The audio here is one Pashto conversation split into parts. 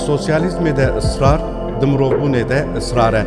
sosyalizmê de ısrar, di mirovbûnê de ısrar e.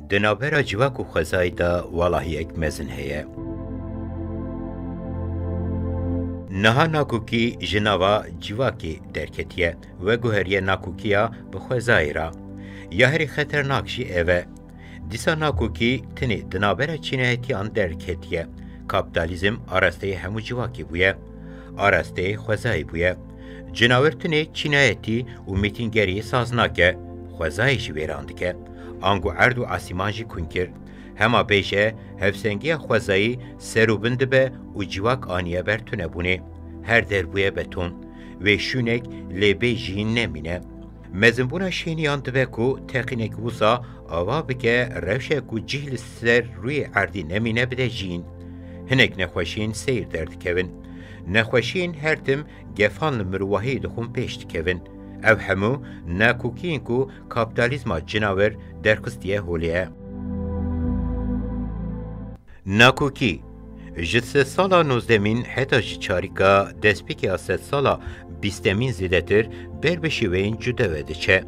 Di navbera civak û xwezayê de walahiyek mezin heye. Niha nakûkî ji nava civakê derketiye ve guheriye nakûkiya bi xwezayê ra. Ya herî xeternak jî ev e. Dîsa nakûkî tinê di navbera çînayetiyan derketiye. Kapitalizm arasteyê hemû civakê bûye. Arasteyê xwezayê bûye. Cinawir tinê çînayetî û mîtîngeriyê saz nake, xwezayê jî wêran dike. Angu erd û asîman jî kunkir. Hema bêje hevsengiya xwezayî serûbin dibe û civak aniye ber tunebûnê. Her derbûye beton. Vê şûnek lêbê jî nemîne. Mezinbûna şêniyan dibe ku teqînek wisa ava bike rewşek û cih li ser rûyê erdî nemîne bide jîn. Hinek nexweşiyên seyr derdikevin. Nexweşiyên her tim gefan li mirovahiyê dixwin pêş dikevin. Ev hemû nakûkiyên ku kapitalizma cinawir derxistiye holê ye. Nakûkî ji sed sala nozdemîn heta ji çarîka destpêkê sed sala bîstemîn zêdetir ber bi şîweyên cuda ve diçe.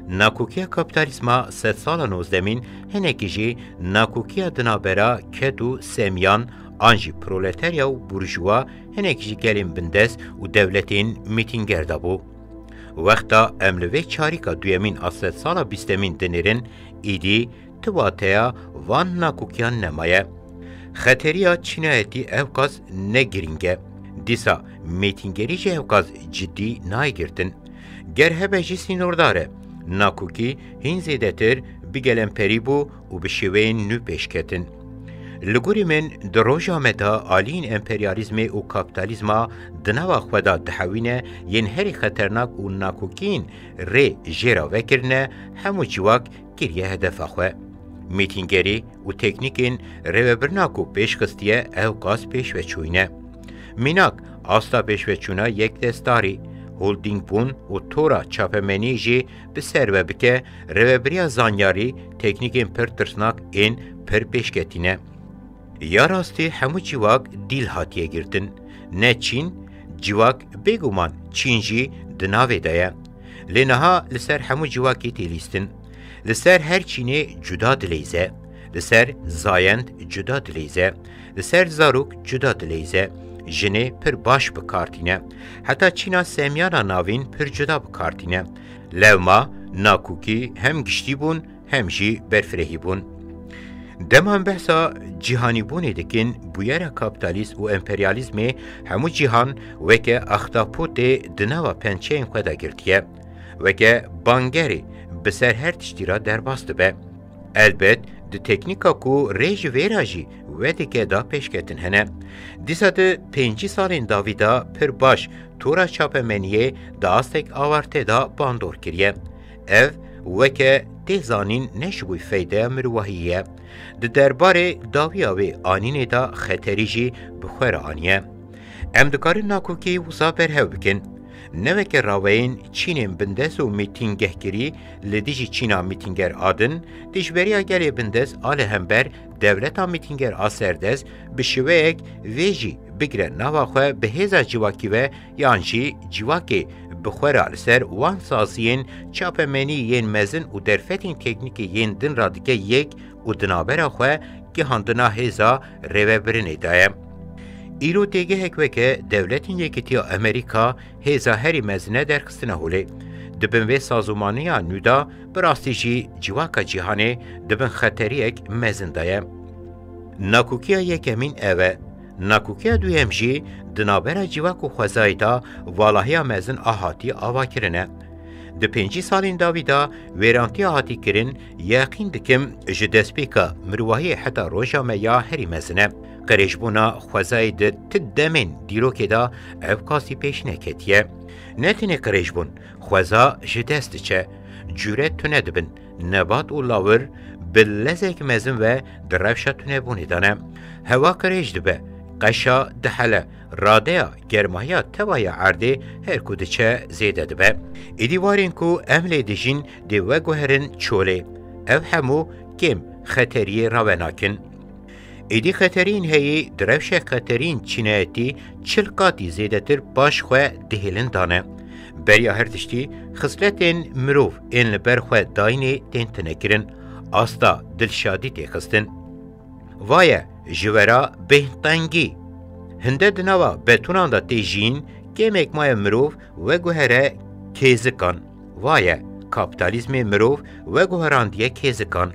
Nakûkiya kapitalizma sed sala nozdemîn hinekî jî nakûkiya di navbera ket û semyan an jî proletarya û burjuwa hinekî jî gelên bindest û devletên mîtînger dabû. Wexta em li vê çarîka duyemîn a sed sala bîstemîn dinêrin, îdî tiwateya van nakûkiyan nemaye. Xeteriya çînayetî evqas ne girîng e. Dîsa mîtîngerî jî evqas ciddî nayê girtin. Ger hebe jî sînordar e. Nakûkî hîn zêdetir bigelen perî bû û bi şîweyên nû pêşketin. Li gorî min di roja me de aliyên emperyalizmê û kapitalizma di nava xwe de dihewîne yên herî xeternak û nakûkiyên rê jêra vekirine hemû civak kiriye hedefa xwe. Mîtîngerî û teknîkên rêvebirina ku pêşxistiye ew qas pêşveçûyîne. Mînak asta pêşveçûna yekdestarî, holdîngbûn û tora çapemenî jî bi ser ve bike rêvebiriya zanyarî teknîkên pir tirsnak ên pir pêşketîne. Ya rastî hemû civak dîl hatiye girtin. Ne Çîn, civak bêguman Çîn jî di navê de ye. Lê niha li ser hemû civakê têlîstin. Li ser her Çînê cuda dileyze. Li ser zayend cuda dileyze. Li ser zarok cuda dileyze. Jinê pir baş bikartîne. Heta Çîna semyana navîn pir cuda bikartîne. Lewma, nakûkî hem giştî bûn hem jî berfirehî bûn. Deman behsa cîhanîbûnê dikin bûyera kapitalîst û emperyalîzmê hemû cîhan weke axtapotê di nava pençeyên xwe de girtiye. Weke bangerê bi ser her tiştî ra derbas dibe. Elbet di teknîka ku rê ji wê ra jî wedekê da pêşketin hene. Dîsa di pêncî salên davî da pir baş tora çapemeniyê di astek awartê da bandor kiriye. Ev weke tê zanîn ne ji bo feydeya mirovahiyê ye. Di derbarê dawiya wê anînê da xeterî jî bi xwe re aniye. Em dikarin nakûkiyê wisa berhev bikin. Neveke raweyên Çînên bindest û mîtîngehkirî li dijî Çîna mîtînger adin, dijberiya gelê bindest a li hember devleta mîtînger a serdest bi şîweyek vê jî bigire nava xwe bi hêza civakî ve yan jî civakê bi xwe re li ser wan saziyên çapemenî yên mezin û derfetên teknîkê yên din ra dike yek û di navbera xwe gihandina hêza rêvebirinê de ye. Îro têgehek weke devletên Yekîtiya Amerîka hêza herî mezine derxistine holê. Dibin vê sazomaniya nû da bi rastî jî civaka cîhanê dibin xeteriyek mezin de ye. Nakûkiya yekemîn ev e. Nakûkiya duyem jî di navbera civak û xwezayê da valahiya mezin a hatî avakirine. Di pêncî salên davî da wêrantiya hatî kirin yaqîn dikim ji destpêka mirovahiyê heta roja me ya herî mezin e. Qirêjbûna xwezayê di ti demên dîrokê da ev qasî pêş neketiye. Ne tenê qirêjbûn, xweza ji dest diçe. Cüret tune dibin, nebat û lawir bi lezek mezin ve di rewşa tunebûnê de ne. Hewa qirêj dibe, قشا دحله رادیا گرمایا توای عرده هر کودچه زیده دبه. ایدی وارین کو امل دیجین دی وگوهرن چوله. او همو کم خطری راوناکن. ایدی خطرین هی دروش خطرین چینایتی چلقاتی زیده تر باش خواه دهیلن دانه. بریا هر تشتی خصلتین مروف این لبر خواه داینه تین تنکرن آستا دلشادی تیخستن. وایه جوارا بهتنگی هنده دنوا بتونان دا تیجین کمک مای مروف و گوهره کیزکان. وایه کابیتالیزم مروف و گوهراندیه کیزکان.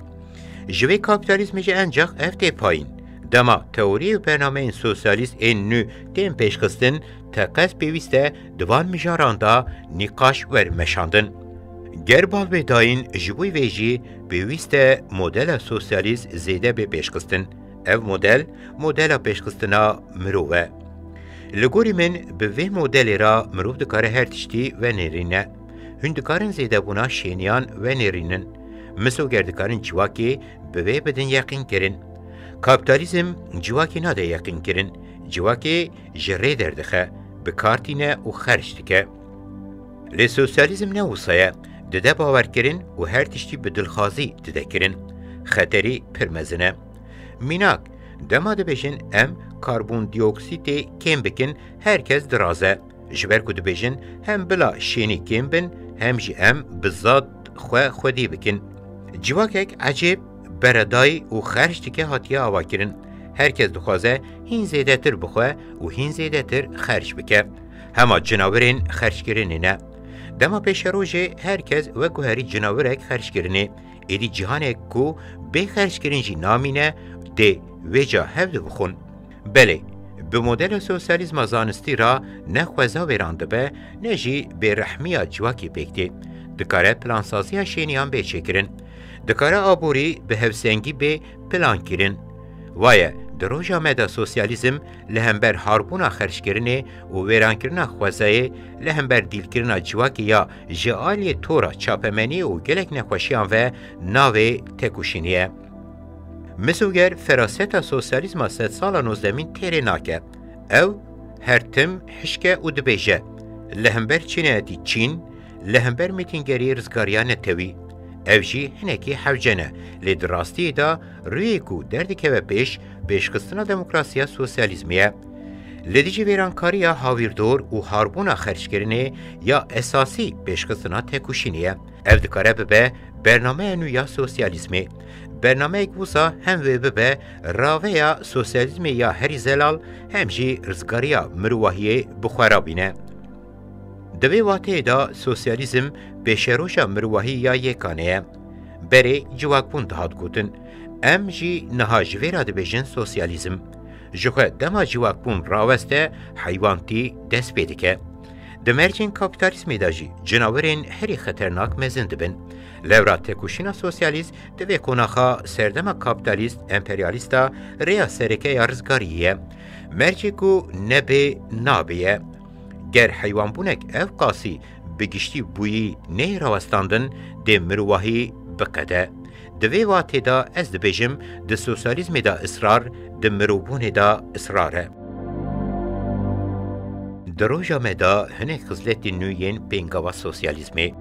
جوی کابیتالیزم جه انجاق افته پایین. دما تئوری و برنامه این سوسیالیست این نو تیم پیش خستن تا قصد پیوسته دوان مجاران دا نقاش ور مشاندن. گر بال بداین جبوی ویجی پیوسته مدل سوسیالیست زیده به پیش خستن. او مدل پیش خستنا مروه. لگوری من به وی مدل را مروف دکاره هر تشتی و نرینه. هن دکارن زیده بونا شینیان و نرینن. مثل گردکارن جواکی به وی بدن یقین کرن. کابیتالیزم جواکی ناده یقین کرن. جواکی جره دردخه به کارتینه و خرج دکه. لی سوسیالیزم نوصایه دده باور کرن و هر تشتی به دلخوازی دده کرن. خطری پرمزنه. میناک دما دبیجن ام کاربون دیوکسید کم بکن هرکس درازه. جبر کد بیجن هم بلا شینی کم بن هم جی ام بزاد خودی بکن. جواکک عجیب بردای و خرج دکه هاتیه آوا کرن. هرکس دخوازه هین زیده تر بخواه و هین زیده تر خرج بکه. هما جناورین خرج کرنه نه. دما پیش روژه هرکس و گوهری جناورک خرج کرنه. ایدی جهانک کو به خرج کرنجی نامینه ده ویجا هفته بخون. بله، به مدل سوسیالیزم زانستی را نخوزا ویرانده به نجی به رحمی جواکی بکتی. دکاره پلانسازی شینیان به چکرن. دکاره آبوری به هفسنگی به پلان کرن. وایه در روژا مدا سوسیالیزم لهمبر هاربونا خرج کرنه و ویران کرنه خوزایه لهمبر دیل کرنه جواکی یا جعالی تورا چاپمنی و گلک نخوشیان و ناوی تکوشینیه. مسوگر فراست سوسیالیزم 100 سال 19 تیره ناکه. او هر تم حشکه و دبیجه. لهمبر چینیتی چین، لهمبر میتینگری رزگاریان تاوی. او جی هنکی حوجنه. لید راستی دا روی کو دردی که پیش خستنا دموکراسی سوسیالیزمیه. لیدیجی ویرانکاری هاویردور و هاربونا خرج کرنه یا اساسی پیش خستنا تکوشینیه. او دکاره به برنامه نویا سوسیالیزمی. برنامه اکوسا هم به راویا سوسیالیزم یا هری زلال هم جی رزگاریا مروحیه بخورابینه. دوی واته دا سوسیالیزم بشروشا مروحی یا یکانه. بری جواکبون دهات گوتن. ام جی نهاجویرا دبیجن سوسیالیزم. جوخه دما جواکبون راوسته حیوانتی دست بیده که. دمرچین کابیتالیزمی دا جی جناورین هری خطرناک مزند بن. لورا تکوشینا سوسیالیست دوی کناخا سردما کابیتالیست امپریالیستا ریا سرکه یا رزگاریه. مرچی کو نبه نابیه. گر حیوان بونک اف قاسی بگشتی بویی نه راوستاندن ده مروحی بقده. دوی واته دا از دبیجم ده سوسیالیزم دا اصرار ده مروبون دا اصراره. در روژا مدا هنه خزلت نوین پینگاوا سوسیالیزمی.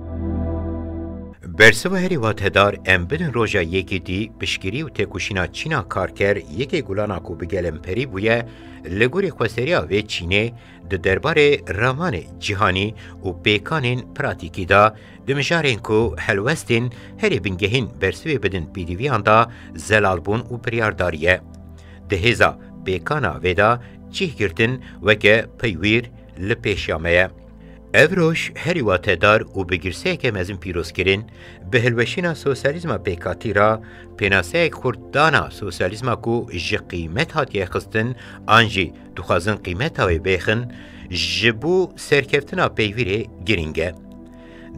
برسو هری واتهدار ام بدن روژا یکی دی پشگیری و تکوشینا چینا کارکر یکی گولانا کو بگلم پری بویه لگوری خوستریا و چینه ده دربار رامان جهانی و پیکانین پراتیکی دا دمجارین کو حلوستین هری بنگهین برسوی بدن پیدیویان دا زلالبون و پریارداریه. ده هزا پیکانا ویدا چیه گرتن وکه پیویر لپیشیامه. اوروش هری واتهدار و بگرسه که مزین پیروز کرن به هلوشینا سوسیالیزم پیکاتی را پیناسه خردانا سوسیالیزم کو جه قیمت هاتیه خستن آنجی دخوازن قیمت هاوی بیخن جبو سرکفتنا پیویره گرینگه.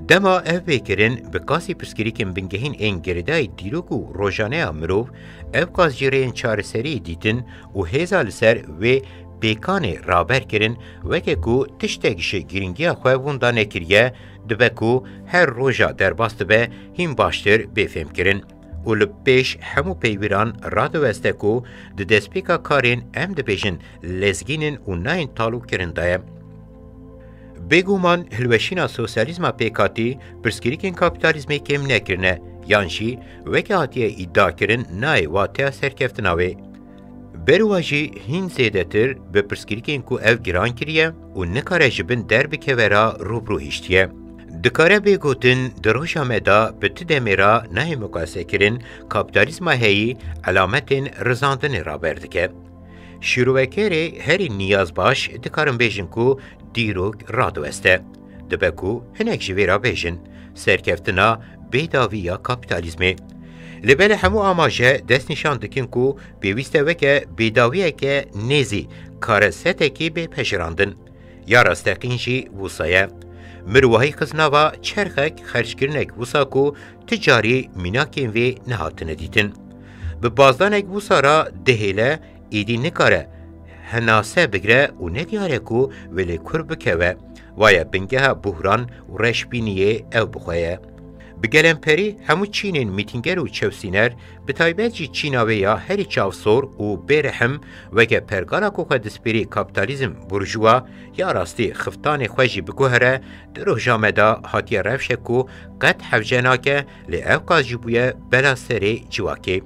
دما او بیکرن به کاسی پرسکری کم بنگهین این گردای دیروکو روژانه مروف او کاس جیرین چارسری دیتن و هزا لسر و پیکانه رابر کرن وکه کو تشتگش گرینگی خواه دا نکریه دبه کو هر روژا در باست به هم باشتر بفهم کرن و لپیش همو پیویران رادوسته کو د دسپیکا کارین ام دبیجن لزگینن و ناین تالو کرندایه. بگومان هلوشینا سوسیالیزما پیکاتی پرسکریکین کپیتالیزمی کم نکرنه یانشی وکه هاتیه ادعا کرن نای واتیا سرکفتناوی. برواجی هین زیده تر به پرسکریکین کو اف گران کریه و نکاره جبن در بکورا روبرو هشتیه. دکاره بگوتن دروش آمده به تدمیرا نه مقاسه کرن کپیتالیزما هایی علامتین رزاندن را بردکه. شروعکری هری نیاز باش دکارم بیجن کو دیروگ رادوسته. دبکو هنک جوی را بیجن سرکفتنا بیداویا کپیتالیزمی. لبل همو آماجه دست نشان دکن کو بیویسته وکه بیداویه که نیزی کار ستکی به پشراندن. یا راستقینجی وصایه. مروهی خزناوا چرخک خرچگرنک وصا کو تجاری میناکین وی نهاتنه دیتن. به بازدانک وصا را دهیله ایدی نکاره هناسه بگره و ندیاره کو ولی کر بکوه ویا بنگه بحران و رشبینیه او بخواه. بگلن پری همو چینین میتینگر و چوسینر به تایبت جی چیناوه یا هری چاوسور و برحم وگه پرگالا کو خود دسپیری کپیتالیزم برجوا یا راستی خفتان خوشی بگوهره درو جامده هاتی رفشه کو قد حفجناکه لی اوقاز جبویه بلا سری جواکی.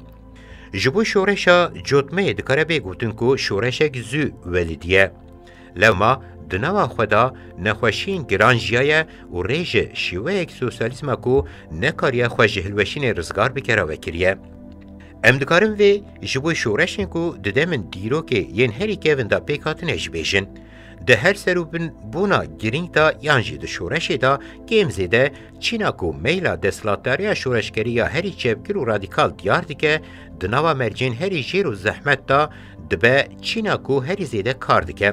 جبو شورشا جوتمه دکاره بگوتن کو شورشک زو ولیدیه. لما دنوا خدا نخوشین گرانجیای و ریج شیوه یک سوسیالیسم کو نکاریا خوش هلوشین رزگار بکره وکریه. ام دکارم وی جبو شورشین کو ددمن دیرو که ین هری که وندا پیکاتن اجبیشن. ده هر سروبن بونا گرینگ دا یانجی ده شورشی دا گیم زیده چینا کو میلا دسلاتاریا شورشگری هری چپگر و رادیکال دیار دیگه دنوا مرجین هری جیر و زحمت دا دبه چینا کو هری زیده کار دیگه.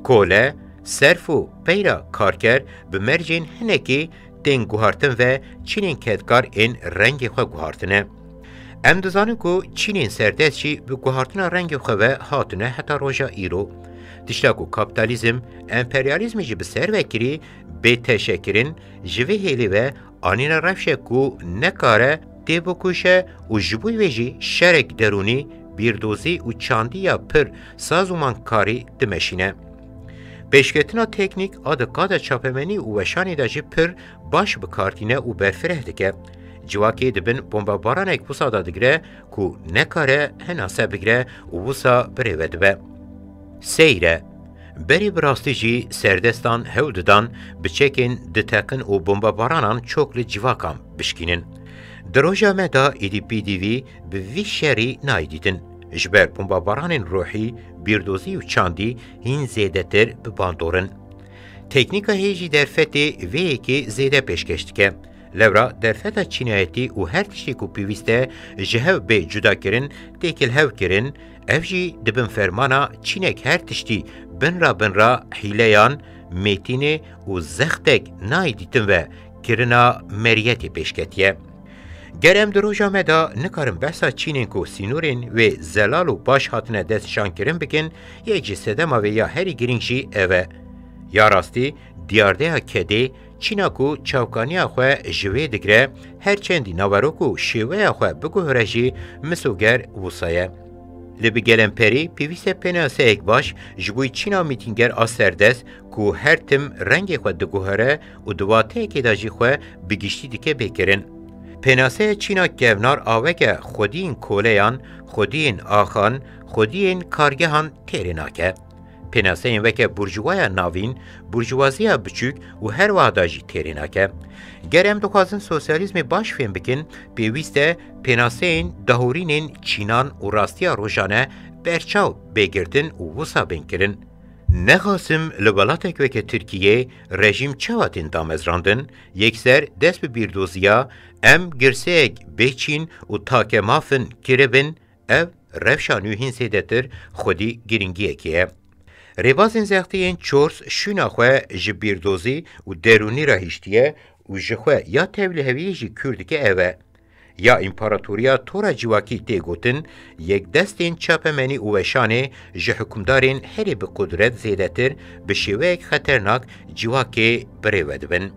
کوله صرف و پیرا کارکر به مرجین هنکی دین گوهارتن و چینین کدکار این رنگ خواه گوهارتنه. ام دزانه کو چینین سردستی به گوهارتن رنگ خواه هاتنه حتی روژا ایرو. تشتاکو کپیتالیزم، امپریالیزم جی بسر وکری به تشکرین جوه هیلی و آنین رفشه کو نکاره دیبو کوشه و جبوی ویجی شرک درونی بیردوزی و چاندی یا پر سازومان کاری دمشینه. پیشکتنا تکنیک آدکاد چاپمنی و وشانی دا جی پر باش بکارتینه و برفره دکه. جواکی دبن بمباران اک وسا دادگره کو نکاره هناسه بگره و وسا بریوه دبه. سیره بری براستی جی سردستان هوددان بچکین دتکن و بمبارانان چوکل جواکام بشکینن. دروجا مدا ایدی پی دی وی به وی شری نایدیدن. جبر بمباران روحی بیردوزی و چاندی هین زیده تر بباندورن. تکنیکا هیجی در فتی وی که زیده پیشکشت که لورا در فتا چینایتی و هر تشتی کو پیوسته جهو به جدا کرن تیکل هو کرن افجی دبن فرمانا چینک هر تشتی بن را حیلیان میتینه و زختک نای دیتن و کرنا مریتی پیشکتیه. گرم دروجا مدا نکارم بحثا چینین کو سینورین و زلال و باش هاتنه دستشان کرن بکن یک جسده ما و یا هری گرینگشی اوه. یا راستی دیارده ها کده چینا کو چاوکانی خواه جوه دگره هر چندی نوارو کو شیوه خواه بگو هرجی مسوگر وصایه. لبی گلن پری پیویس پناسه ایک باش جبوی چینا میتینگر آسردست کو هر تم رنگ خواه دگوهره و دواته که داجی خواه بگیشتی دیگه بکرن. پناسه چینا گونار آوه خودین کولیان، خودین آخان، خودین کارگهان تیرناکه. پناسه این وکه برجوای ناوین، برجوازی بچوک و هر واداجی تیرناکه. گرم دخوازن سوسیالیزم باش فهم بکن پیوسته پناسه این دهورین چینان و راستی روزانه برچاو بگردن و وسا بین نخواستم لولاتک وکه ترکیه رژیم چواتین دامزراندن یکسر دست به بیردوزیا ام گرسیگ بیچین و تاکه مافن کربن او رفشانو هین سیدتر خودی گرینگیه که. ریوازین زیختین چورس شوناخواه جبیردوزی و درونی را هشتیه و جخواه یا تبلیغوی جی کردکه اوه یا امپاراتوریا تورا جواکی تیگوتن یک دستین چاپمنی و وشانه جه حکمدارین هری به قدرت زیدتر به شیوه خطرناک جواکی بریود بن.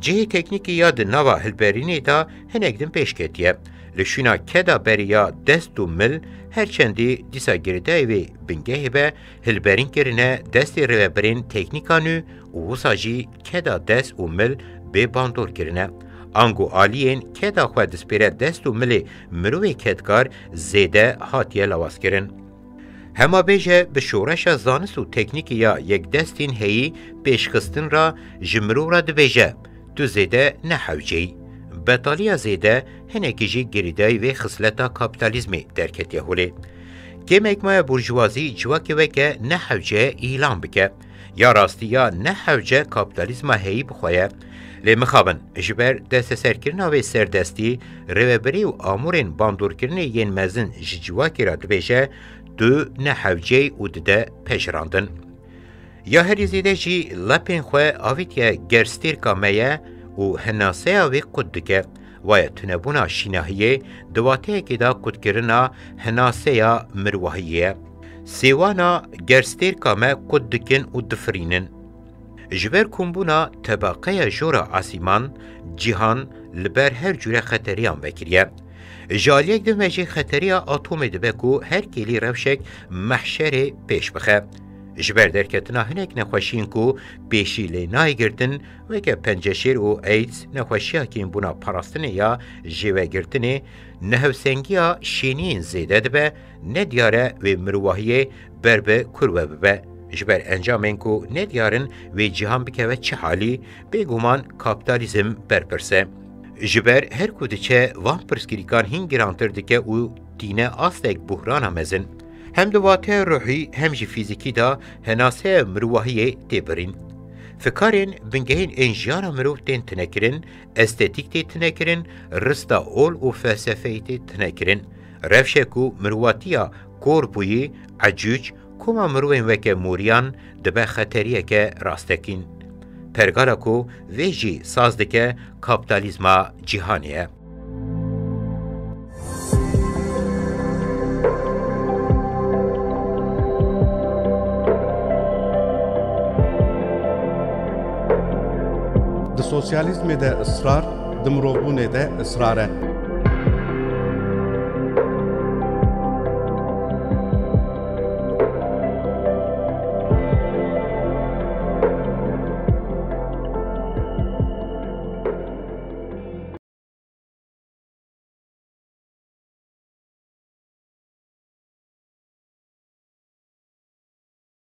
جه تکنیکی یاد نوا هلبرینی دا هنگدن پیشکتیه. لشونا کدا بریا دست و مل هرچندی دیسا گرده وی بنگه به هلبرین کرنه دست روبرین تکنیکانو و وساجی کدا دست و مل به باندور کرنه. آنگو آلیین کدا خواه دسپیره دست و مل مروی کدکار زیده هاتیه لواز کرن. هما بیجه به شورش زانست و تکنیکی یا یک دستین هی پیشخستن را جمرو را دبیجه تو زیده نحوجی. بطالیا زیده هنگی جی گریدای و خصلتا کابیتالیزمی درکتیه هولی. کم اکمای برجوازی جواکی وکه نحوجه ایلان بکه یا راستیا نحوجه کابیتالیزما هی بخواه لی مخابن جبر دست سرکرنا و سردستی روبری و آمورین باندورکرنی ین مزن جواکی را دبیجه دو نحوجه و دده پشراندن. یا هری زیده جی لپین خواه آویتیا گرستیر کامیه و هناسه وی قدکه و تنبونا شیناهیه دواته که دا قدکرنا هناسه مروحیه. سیوانا گرستیر کامه قدکن و دفرینن. جبر کمبونا طبقه جورا آسیمان جیهان لبر هر جوره خطریان بکریه. جالیک دمجی خطریا اتمی دبکو هر کلی روشک محشر پیش بخه. جبر درکتنا هنک نخوشین کو پیشی لینای گردن و که پنجشیر و ایدز نخوشیا کین بونا پراستنه یا جیوه گردنه نهوسنگیا شینین زیده دبه ندیاره و مروحیه بربه کروه ببه. جبر انجامین کو ندیارن و جهان بکوه چه حالی بگومان کابیتالیزم برپرسه. جبر هر کودچه وان پرسکریکان هنگرانتر دکه و دینه آستک بحران مزن. هم دواته روحی هم جی فیزیکی دا هناسه مروحیه تبرین. فکرین بنگهین انجیانا مروح تین تنکرین، استетیک تی تنکرین، رستا اول و فلسفه تی تنکرین. رفشکو مروحاتیا کور بویی عجوج کما مروحین وکه موریان دبه خطریه که راستکین. پرگارا کو ویجی سازدکه کابیتالیزما جهانیه. د سوسیالیزم ده اصرار د مروبونه ده اصراره